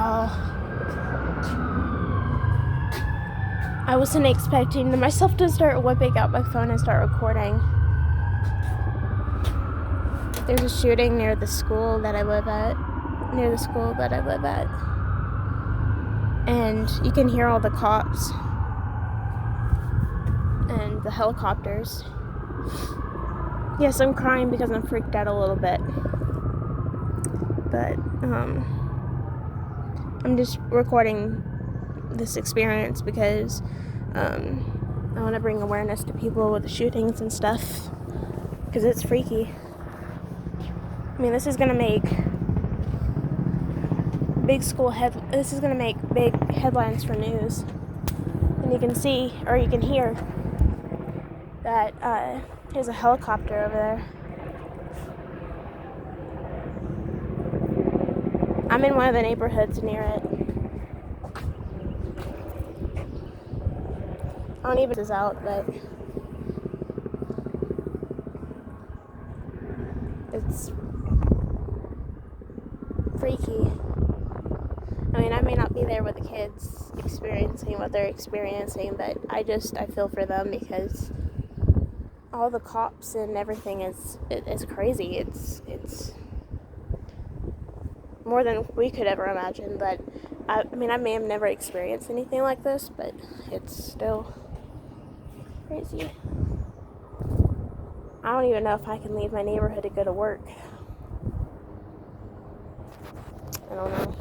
y'all. I wasn't expecting myself to start whipping out my phone and start recording. There's a shooting near the school that I live at. And you can hear all the cops and the helicopters. Yes, I'm crying because I'm freaked out a little bit. But, I'm just recording this experience because, I want to bring awareness to people with the shootings and stuff. Because it's freaky. I mean, this is gonna make big headlines for news. And you can see, or you can hear, that, there's a helicopter over there. I'm in one of the neighborhoods near it. I don't even know if it's out, but it's freaky. I mean, I may not be there with the kids experiencing what they're experiencing, but I feel for them because all the cops and everything is crazy. It's more than we could ever imagine, but I mean, I may have never experienced anything like this, but it's still crazy. I don't even know if I can leave my neighborhood to go to work. I don't know.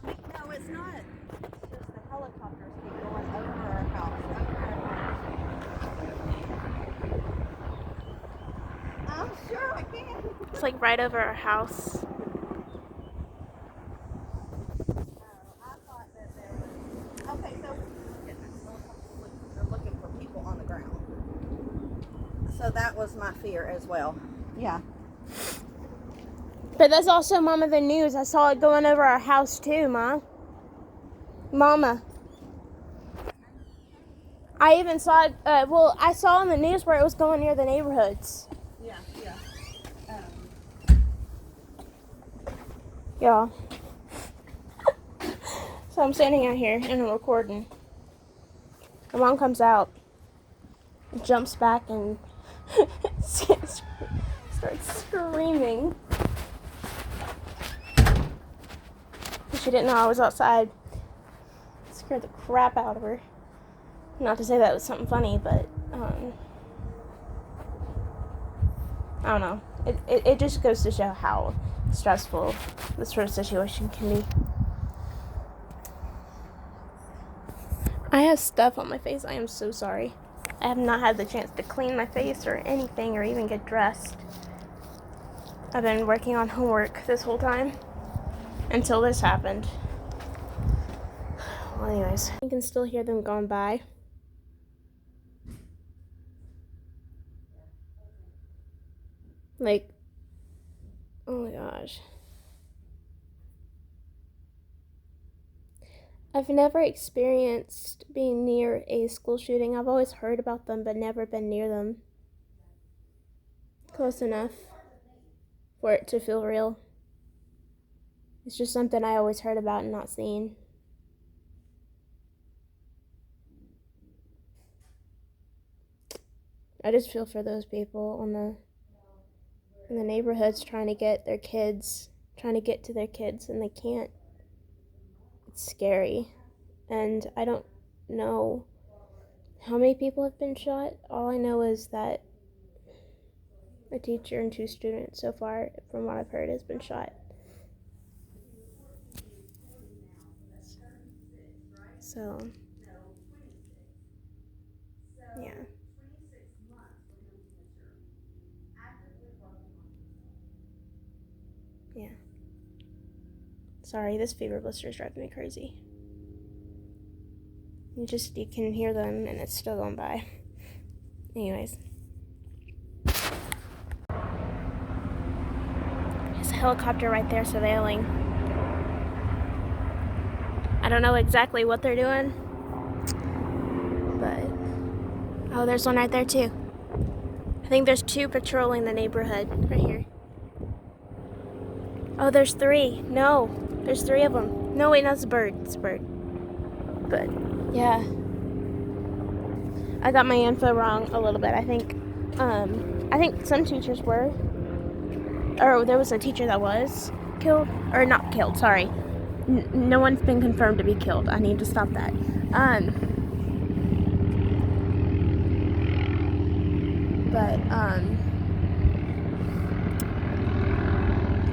No, it's not. It's just the helicopters keep going over our house. I'm sure I can. It's like right over our house. I thought that there was. Okay, so they're looking for people on the ground. So that was my fear as well. Yeah. But that's also, Mama, the news. I saw it going over our house too, Mama. I even saw it, I saw on the news where it was going near the neighborhoods. Yeah. Yeah. So I'm standing out here and I'm recording. My mom comes out, jumps back, and starts screaming. She didn't know I was outside. It scared the crap out of her. Not to say that was something funny, but I don't know. It just goes to show how stressful this sort of situation can be. I have stuff on my face. I am so sorry. I have not had the chance to clean my face or anything or even get dressed. I've been working on homework this whole time until this happened. Well, anyways, you can still hear them going by. Like, oh my gosh. I've never experienced being near a school shooting. I've always heard about them, but never been near them. Close enough for it to feel real. It's just something I always heard about and not seen. I just feel for those people in the neighborhoods trying to get to their kids, and they can't. It's scary. And I don't know how many people have been shot. All I know is that a teacher and 2 students so far, from what I've heard, has been shot. So, yeah. Yeah. Sorry, this fever blister is driving me crazy. You can hear them and it's still going by. Anyways. There's a helicopter right there surveilling. I don't know exactly what they're doing. But, oh, there's one right there too. I think there's 2 patrolling the neighborhood right here. Oh, there's 3. No, there's 3 of them. No, wait, that's a bird. It's a bird. But, yeah. I got my info wrong a little bit. I think some teachers were, or there was a teacher that was killed, or not killed, sorry. No one's been confirmed to be killed. I need to stop that.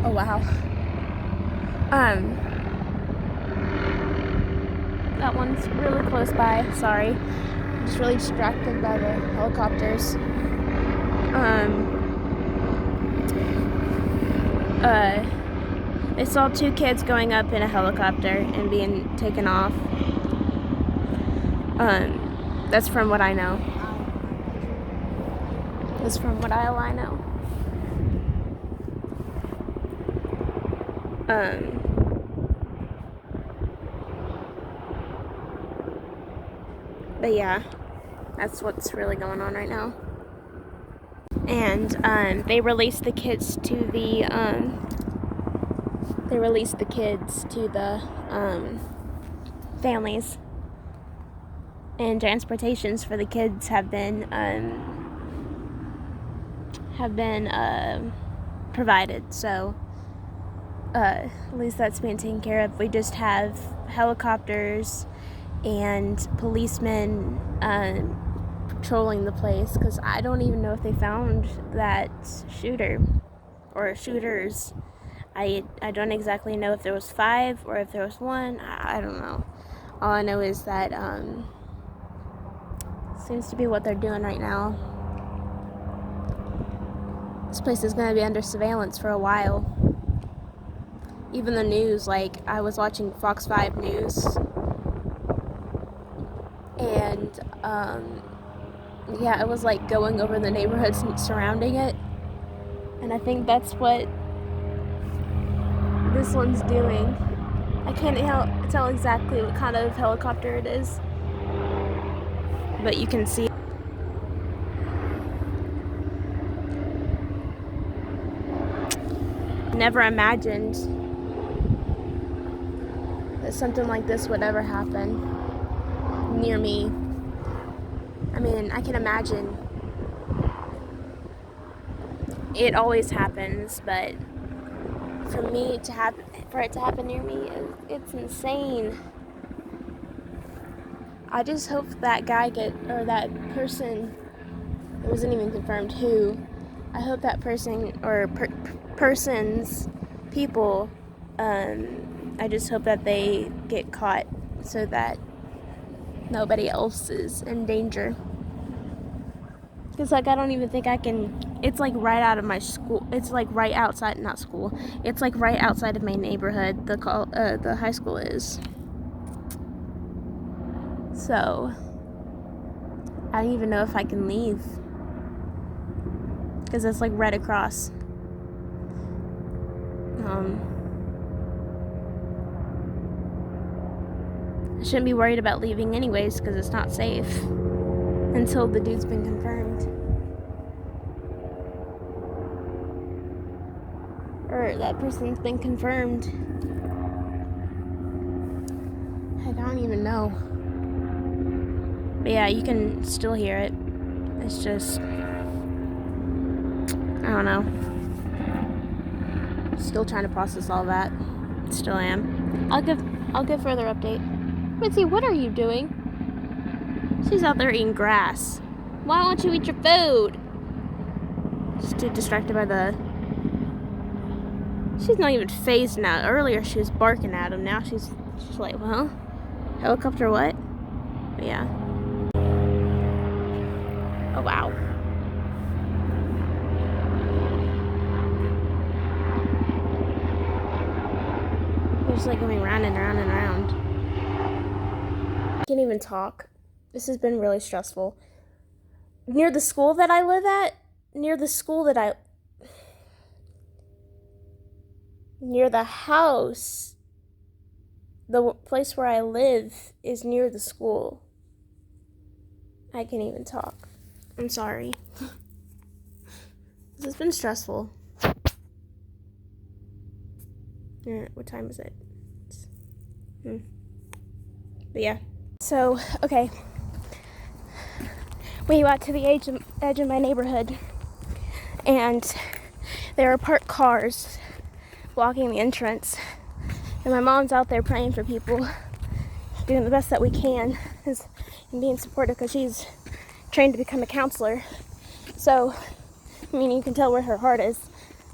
Oh wow. That one's really close by. Sorry. I'm just really distracted by the helicopters. They saw 2 kids going up in a helicopter and being taken off. That's from what I know. That's from what I know. But yeah, that's what's really going on right now. And they released the kids to the families, and transportations for the kids have been provided. So at least that's being taken care of. We just have helicopters and policemen patrolling the place, because I don't even know if they found that shooter or shooters. I don't exactly know if there was 5 or if there was 1. I don't know. All I know is that seems to be what they're doing right now. This place is going to be under surveillance for a while. Even the news, like, I was watching Fox 5 News, and yeah, it was like going over the neighborhoods surrounding it, and I think that's what this one's doing. I can't tell exactly what kind of helicopter it is, but you can see. Never imagined that something like this would ever happen near me. I mean, I can imagine it always happens, but for it to happen near me, it's insane. I just hope that that person, it wasn't even confirmed who, I hope that person or people, I just hope that they get caught so that nobody else is in danger. Because, like, I don't even think I can. It's like right out of my school. It's like right outside, not school. It's like right outside of my neighborhood. The high school is. So I don't even know if I can leave, because it's like right across. I shouldn't be worried about leaving anyways, because it's not safe until the dude's been confirmed. Or that person's been confirmed. Heck, I don't even know. But yeah, you can still hear it. It's just, I don't know. Still trying to process all that. Still am. I'll give further update. Mitzi, what are you doing? She's out there eating grass. Why won't you eat your food? She's too distracted by the... She's not even phased now. Earlier she was barking at him. Now she's like, well, helicopter what? But yeah. Oh wow. They're just like going round and round and round. I can't even talk. This has been really stressful. Near the school that I live at, near the house, the place where I live is near the school. I can't even talk. I'm sorry. This has been stressful. What time is it? But yeah. So, okay. We got to the edge of my neighborhood, and there are parked cars blocking the entrance. And my mom's out there praying for people, doing the best that we can, and being supportive because she's trained to become a counselor. So, I mean, you can tell where her heart is.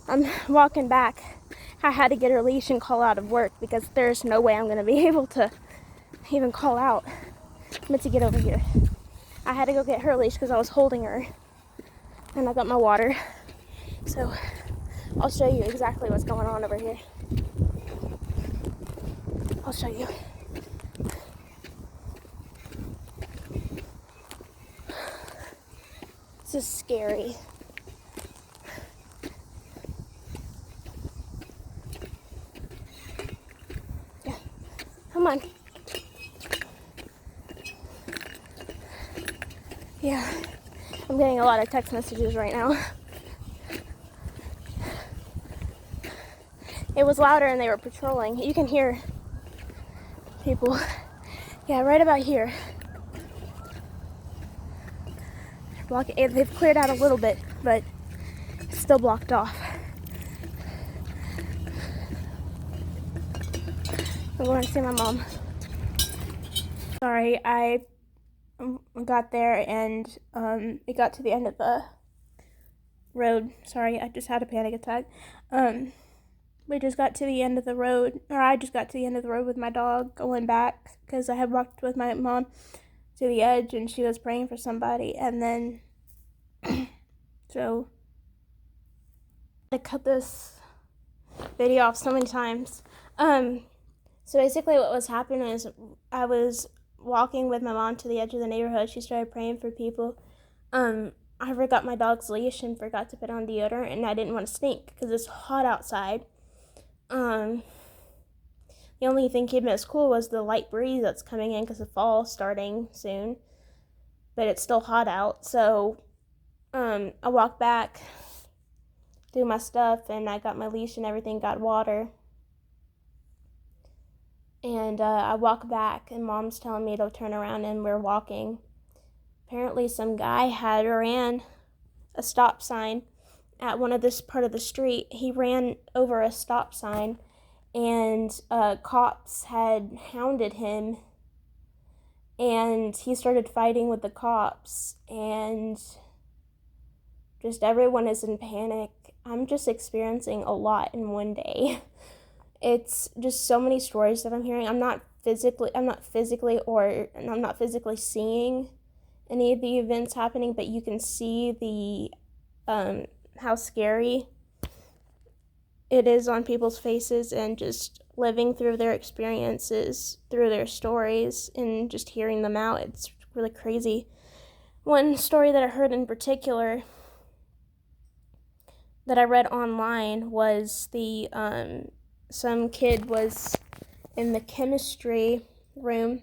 I'm walking back. I had to get her leash and call out of work because there's no way I'm going to be able to even call out. I'm meant to get over here. I had to go get her leash because I was holding her. And I got my water. So, I'll show you exactly what's going on over here. I'll show you. This is scary. Yeah, come on. Yeah, I'm getting a lot of text messages right now. It was louder and they were patrolling. You can hear people. Yeah, right about here. They've cleared out a little bit, but it's still blocked off. I'm going to see my mom. Sorry, I got there and it got to the end of the road. Sorry, I just had a panic attack. We just got to the end of the road, or I just got to the end of the road with my dog going back because I had walked with my mom to the edge and she was praying for somebody, and then so I cut this video off so many times. So basically what was happening is I was walking with my mom to the edge of the neighborhood. She started praying for people. I forgot my dog's leash and forgot to put on deodorant, and I didn't want to stink because it's hot outside. The only thing keeping us cool was the light breeze that's coming in because the fall's starting soon, but it's still hot out. So I walked back, do my stuff, and I got my leash and everything, got water. And I walk back, and Mom's telling me to turn around, and we're walking. Apparently some guy had ran a stop sign at one of this part of the street. He ran over a stop sign, and cops had hounded him, and he started fighting with the cops, and just everyone is in panic. I'm just experiencing a lot in one day. It's just so many stories that I'm hearing. I'm not physically seeing any of the events happening, but you can see the how scary it is on people's faces, and just living through their experiences, through their stories, and just hearing them out. It's really crazy. One story that I heard in particular that I read online was some kid was in the chemistry room,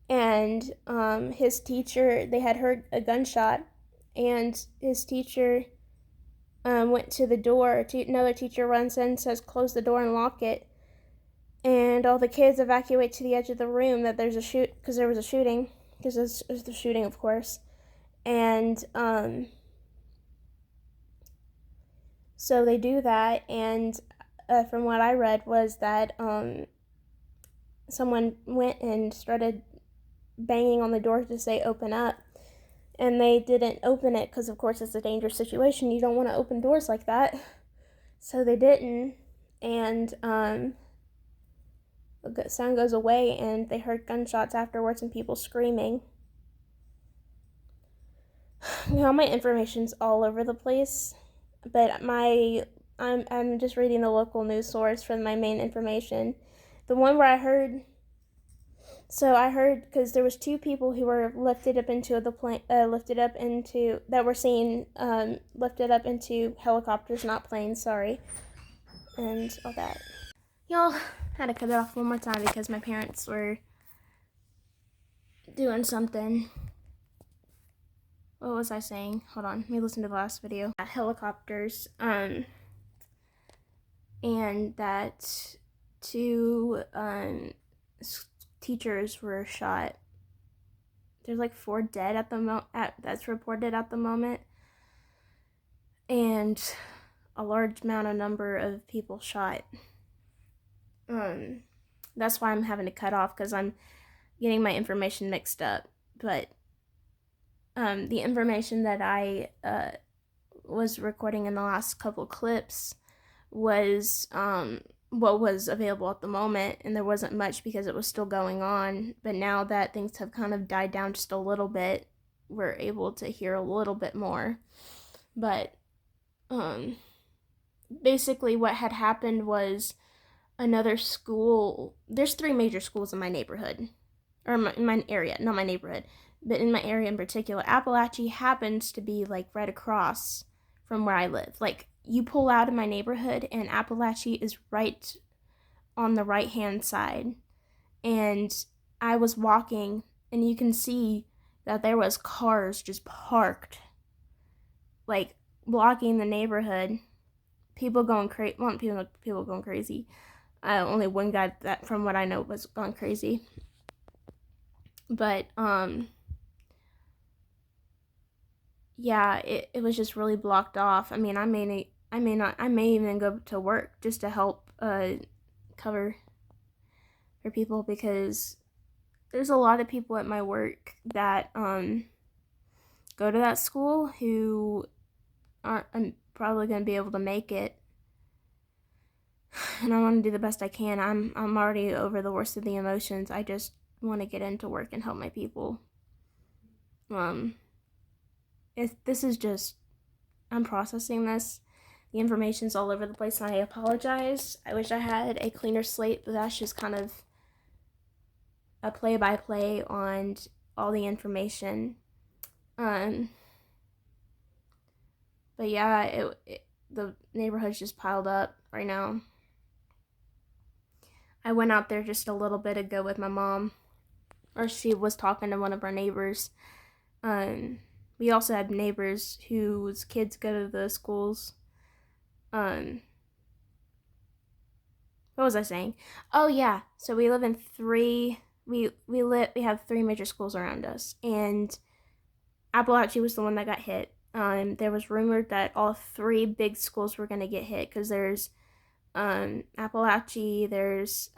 and his teacher, they had heard a gunshot, and his teacher went to the door. Another teacher runs in, says close the door and lock it, and all the kids evacuate to the edge of the room that there's a because there was a shooting, because there's the shooting, of course. And so they do that, and from what I read was that someone went and started banging on the door to say open up, and they didn't open it because of course it's a dangerous situation. You don't want to open doors like that. So they didn't, and the sound goes away, and they heard gunshots afterwards and people screaming. You know, my information's all over the place, but I'm just reading the local news source for my main information. The one where I heard because there was two people who were lifted up into helicopters, not planes, sorry, and all that. Y'all, had to cut it off one more time because my parents were doing something. What was I saying? Hold on, let me listen to the last video. Helicopters. and that two teachers were shot. There's like 4 dead at the that's reported at the moment, and a large number of people shot. That's why I'm having to cut off, because I'm getting my information mixed up. But the information that I was recording in the last couple clips was what was available at the moment, and there wasn't much because it was still going on. But now that things have kind of died down just a little bit, we're able to hear a little bit more. But basically what had happened was another school. There's 3 major schools in my neighborhood, or in my area, not my neighborhood, but in my area in particular. Apalachee happens to be like right across from where I live. Like, you pull out of my neighborhood and Apalachee is right on the right hand side. And I was walking, and you can see that there was cars just parked, like blocking the neighborhood. People going crazy. Well, people going crazy. Only one guy that, from what I know, was going crazy. But yeah, it was just really blocked off. I mean, I may even go to work just to help cover for people, because there's a lot of people at my work that go to that school who aren't probably going to be able to make it, and I want to do the best I can. I'm already over the worst of the emotions. I just want to get into work and help my people. This is just, I'm processing this. The information's all over the place, and I apologize. I wish I had a cleaner slate, but that's just kind of a play-by-play on all the information. But yeah, the neighborhood's just piled up right now. I went out there just a little bit ago with my mom, or she was talking to one of our neighbors. We also had neighbors whose kids go to the schools. What was I saying? Oh yeah, so we live in 3. We have 3 major schools around us, and Apalachee was the one that got hit. There was rumored that all 3 big schools were going to get hit, because there's Apalachee, there's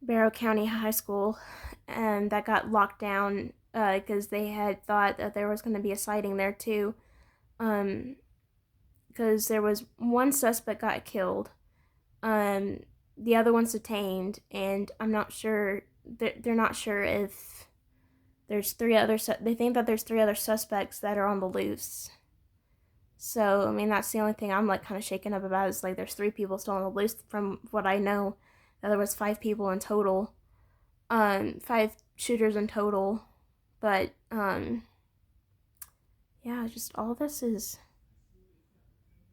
Barrow County High School, and that got locked down because they had thought that there was going to be a sighting there too. Because there was one suspect got killed, the other one's detained, and I'm not sure. They're not sure if there's 3 other. They think that there's 3 other suspects that are on the loose. So I mean, that's the only thing I'm like kind of shaken up about, is like there's 3 people still on the loose. From what I know, that there was 5 people in total, 5 shooters in total. But yeah, just all this is.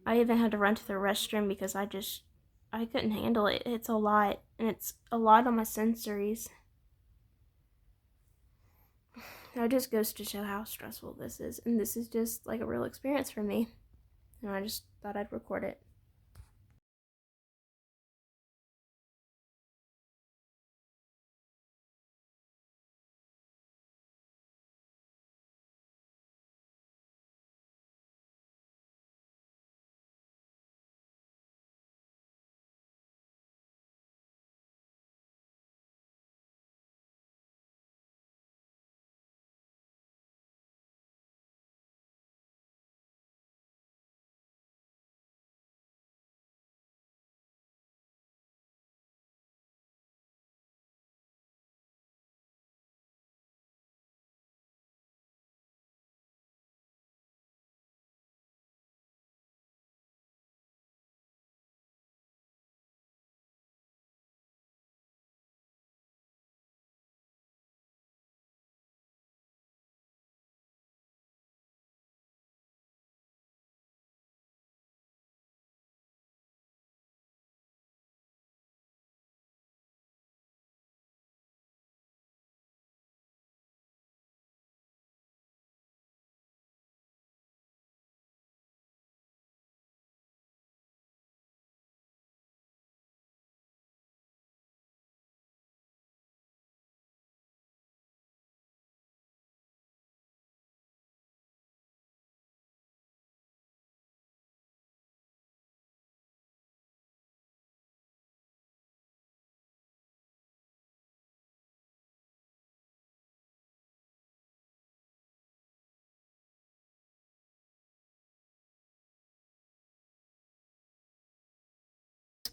I even had to run to the restroom because I couldn't handle it. It's a lot, and it's a lot on my sensories. That just goes to show how stressful this is, and this is just like a real experience for me. And I just thought I'd record it.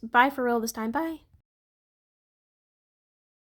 bye for real this time. Bye.